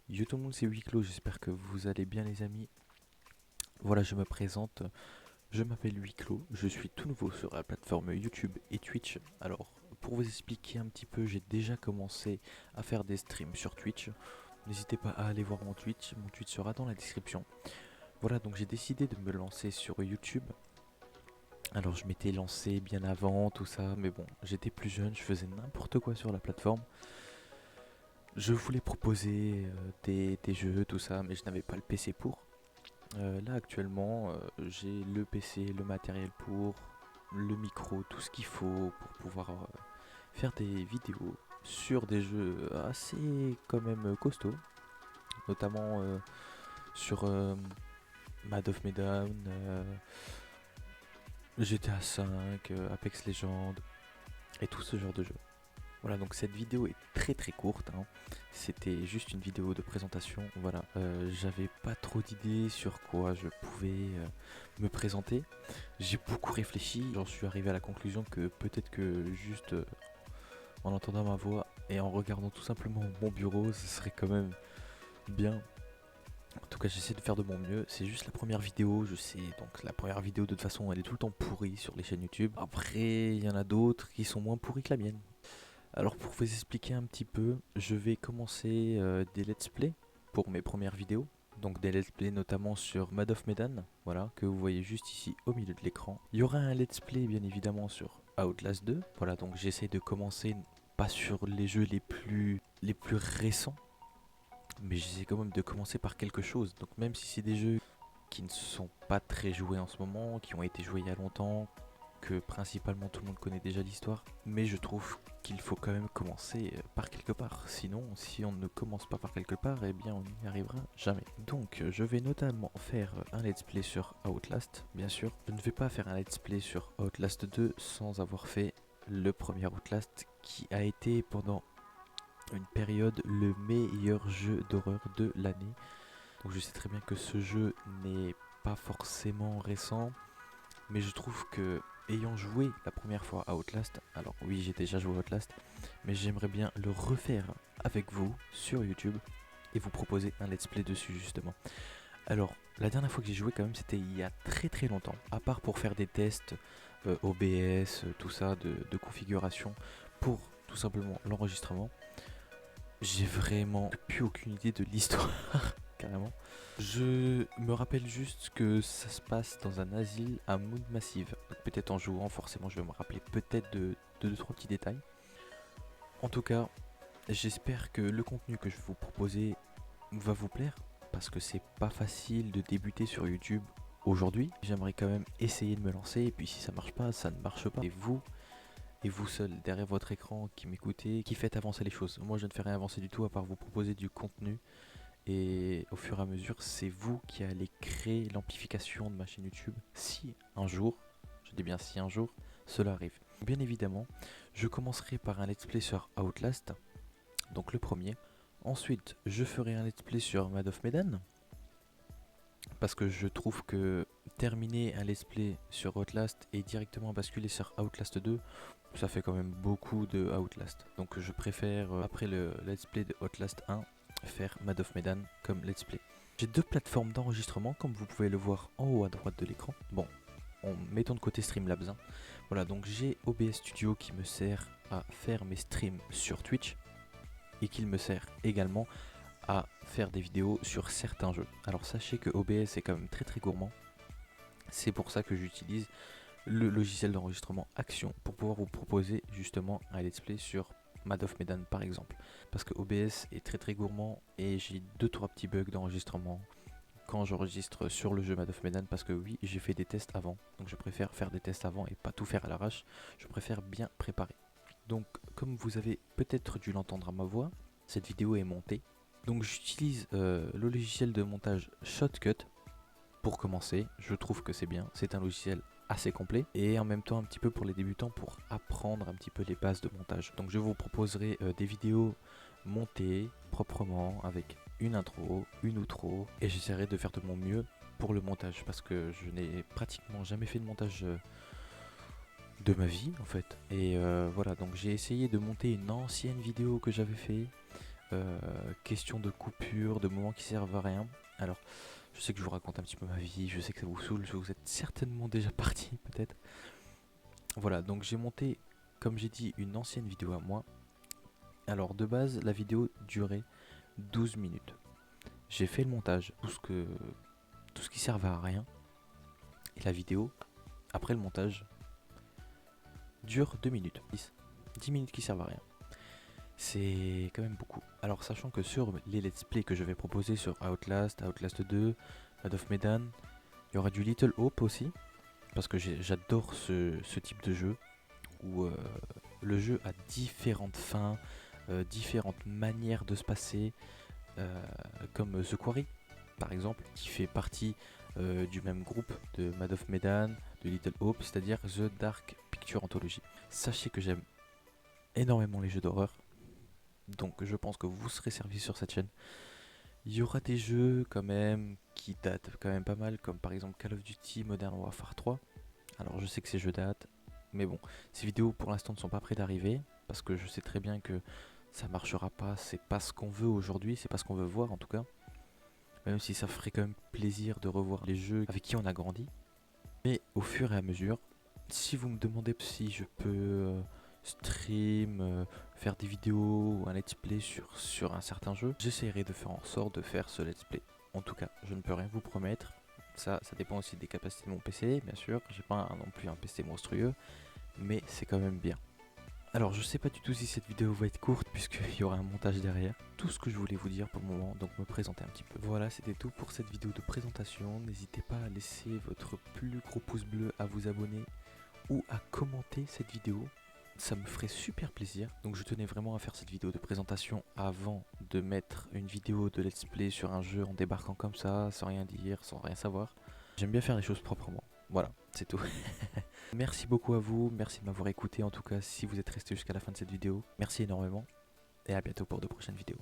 Yo tout le monde, c'est Huiclo, j'espère que vous allez bien les amis. Voilà, je me présente, je m'appelle Huiclo, je suis tout nouveau sur la plateforme YouTube et Twitch. Alors, pour vous expliquer un petit peu, j'ai déjà commencé à faire des streams sur Twitch. N'hésitez pas à aller voir mon Twitch sera dans la description. Voilà, donc j'ai décidé de me lancer sur YouTube. Alors je m'étais lancé bien avant tout ça, mais bon, j'étais plus jeune, je faisais n'importe quoi sur la plateforme. Je voulais proposer des jeux, tout ça, mais je n'avais pas le PC pour. Là actuellement, j'ai le PC, le matériel pour, le micro, tout ce qu'il faut pour pouvoir faire des vidéos sur des jeux assez quand même costauds, notamment sur Mad of Medan, GTA V, Apex Legends et tout ce genre de jeux. Voilà, donc cette vidéo est très courte, hein. C'était juste une vidéo de présentation. Voilà, j'avais pas trop d'idées sur quoi je pouvais me présenter. J'ai beaucoup réfléchi, j'en suis arrivé à la conclusion que peut-être que juste en entendant ma voix et en regardant tout simplement mon bureau, ce serait quand même bien. En tout cas, j'essaie de faire de mon mieux. C'est juste la première vidéo, je sais. Donc la première vidéo, de toute façon, elle est tout le temps pourrie sur les chaînes YouTube. Après, il y en a d'autres qui sont moins pourries que la mienne. Alors pour vous expliquer un petit peu, je vais commencer des let's play pour mes premières vidéos. Donc des let's play notamment sur Mad of Medan, voilà, que vous voyez juste ici au milieu de l'écran. Il y aura un let's play bien évidemment sur Outlast 2. Voilà, donc j'essaie de commencer pas sur les jeux les plus récents, mais j'essaie quand même de commencer par quelque chose. Donc même si c'est des jeux qui ne sont pas très joués en ce moment, qui ont été joués il y a longtemps, que principalement tout le monde connaît déjà l'histoire, mais je trouve qu'il faut quand même commencer par quelque part. Sinon, si on ne commence pas par quelque part, eh bien on n'y arrivera jamais. Donc je vais notamment faire un let's play sur Outlast, bien sûr. Je ne vais pas faire un let's play sur Outlast 2 sans avoir fait le premier Outlast qui a été pendant une période le meilleur jeu d'horreur de l'année. Donc je sais très bien que ce jeu n'est pas forcément récent, mais je trouve que ayant joué la première fois à Outlast, alors oui j'ai déjà joué à Outlast, mais j'aimerais bien le refaire avec vous sur YouTube et vous proposer un let's play dessus justement. Alors la dernière fois que j'ai joué quand même c'était il y a très longtemps, à part pour faire des tests OBS, tout ça de configuration pour tout simplement l'enregistrement. J'ai vraiment plus aucune idée de l'histoire, carrément. Je me rappelle juste que ça se passe dans un asile à Moon Massive. Donc peut-être en jouant, forcément, je vais me rappeler peut-être de 2-3 petits détails. En tout cas, j'espère que le contenu que je vais vous proposer va vous plaire. Parce que c'est pas facile de débuter sur YouTube aujourd'hui. J'aimerais quand même essayer de me lancer. Et puis si ça marche pas, ça ne marche pas. Et vous seul, derrière votre écran, qui m'écoutez, qui faites avancer les choses. Moi, je ne fais rien avancer du tout à part vous proposer du contenu. Et au fur et à mesure, c'est vous qui allez créer l'amplification de ma chaîne YouTube si un jour, je dis bien si un jour, cela arrive. Bien évidemment, je commencerai par un let's play sur Outlast, donc le premier. Ensuite, je ferai un let's play sur Mad of Medan, parce que je trouve que terminer un let's play sur Outlast et directement basculer sur Outlast 2, ça fait quand même beaucoup de Outlast. Donc je préfère, après le let's play de Outlast 1, faire Mad of Medan comme let's play. J'ai deux plateformes d'enregistrement comme vous pouvez le voir en haut à droite de l'écran. Bon, mettons de côté Streamlabs, hein. Voilà, donc j'ai OBS Studio qui me sert à faire mes streams sur Twitch et qui me sert également à faire des vidéos sur certains jeux. Alors sachez que OBS est quand même très gourmand. C'est pour ça que j'utilise le logiciel d'enregistrement Action pour pouvoir vous proposer justement un let's play sur Mad of Medan par exemple. Parce que OBS est très gourmand et j'ai 2-3 petits bugs d'enregistrement quand j'enregistre sur le jeu Mad of Medan, parce que oui, j'ai fait des tests avant, donc je préfère faire des tests avant et pas tout faire à l'arrache. Je préfère bien préparer. Donc comme vous avez peut-être dû l'entendre à ma voix, cette vidéo est montée. Donc j'utilise le logiciel de montage Shotcut pour commencer. Je trouve que c'est bien, c'est un logiciel assez complet et en même temps un petit peu pour les débutants pour apprendre un petit peu les bases de montage. Donc je vous proposerai des vidéos montées proprement avec une intro, une outro et j'essaierai de faire de mon mieux pour le montage parce que je n'ai pratiquement jamais fait de montage de ma vie en fait. Et voilà, donc j'ai essayé de monter une ancienne vidéo que j'avais fait question de coupure, de moments qui servent à rien. Alors, je sais que je vous raconte un petit peu ma vie, je sais que ça vous saoule, vous êtes certainement déjà parti peut-être. Voilà, donc j'ai monté, comme j'ai dit, une ancienne vidéo à moi. Alors de base, la vidéo durait 12 minutes. J'ai fait le montage, tout ce qui servait à rien. Et la vidéo, après le montage, dure 2 minutes, 10 minutes qui servent à rien. C'est quand même beaucoup. Alors sachant que sur les let's play que je vais proposer sur Outlast, Outlast 2, Mad of Medan, il y aura du Little Hope aussi. Parce que j'adore ce type de jeu où le jeu a différentes fins, différentes manières de se passer, comme The Quarry par exemple, qui fait partie du même groupe de Mad of Medan, de Little Hope, c'est-à-dire The Dark Picture Anthology. Sachez que j'aime énormément les jeux d'horreur, donc je pense que vous serez servi sur cette chaîne. Il y aura des jeux quand même qui datent quand même pas mal, comme par exemple Call of Duty Modern Warfare 3. Alors je sais que ces jeux datent, mais bon, ces vidéos pour l'instant ne sont pas prêtes d'arriver, parce que je sais très bien que ça marchera pas, c'est pas ce qu'on veut aujourd'hui, c'est pas ce qu'on veut voir en tout cas. Même si ça ferait quand même plaisir de revoir les jeux avec qui on a grandi. Mais au fur et à mesure, si vous me demandez si je peux stream, faire des vidéos ou un let's play sur un certain jeu, j'essaierai de faire en sorte de faire ce let's play. En tout cas, je ne peux rien vous promettre. Ça dépend aussi des capacités de mon PC, bien sûr. J'ai pas non plus un PC monstrueux, mais c'est quand même bien. Alors je sais pas du tout si cette vidéo va être courte puisqu'il y aura un montage derrière. Tout ce que je voulais vous dire pour le moment, donc me présenter un petit peu. Voilà, c'était tout pour cette vidéo de présentation. N'hésitez pas à laisser votre plus gros pouce bleu, à vous abonner ou à commenter cette vidéo. Ça me ferait super plaisir. Donc je tenais vraiment à faire cette vidéo de présentation avant de mettre une vidéo de let's play sur un jeu en débarquant comme ça, sans rien dire, sans rien savoir. J'aime bien faire les choses proprement. Voilà, c'est tout. Merci beaucoup à vous, merci de m'avoir écouté en tout cas si vous êtes resté jusqu'à la fin de cette vidéo. Merci énormément et à bientôt pour de prochaines vidéos.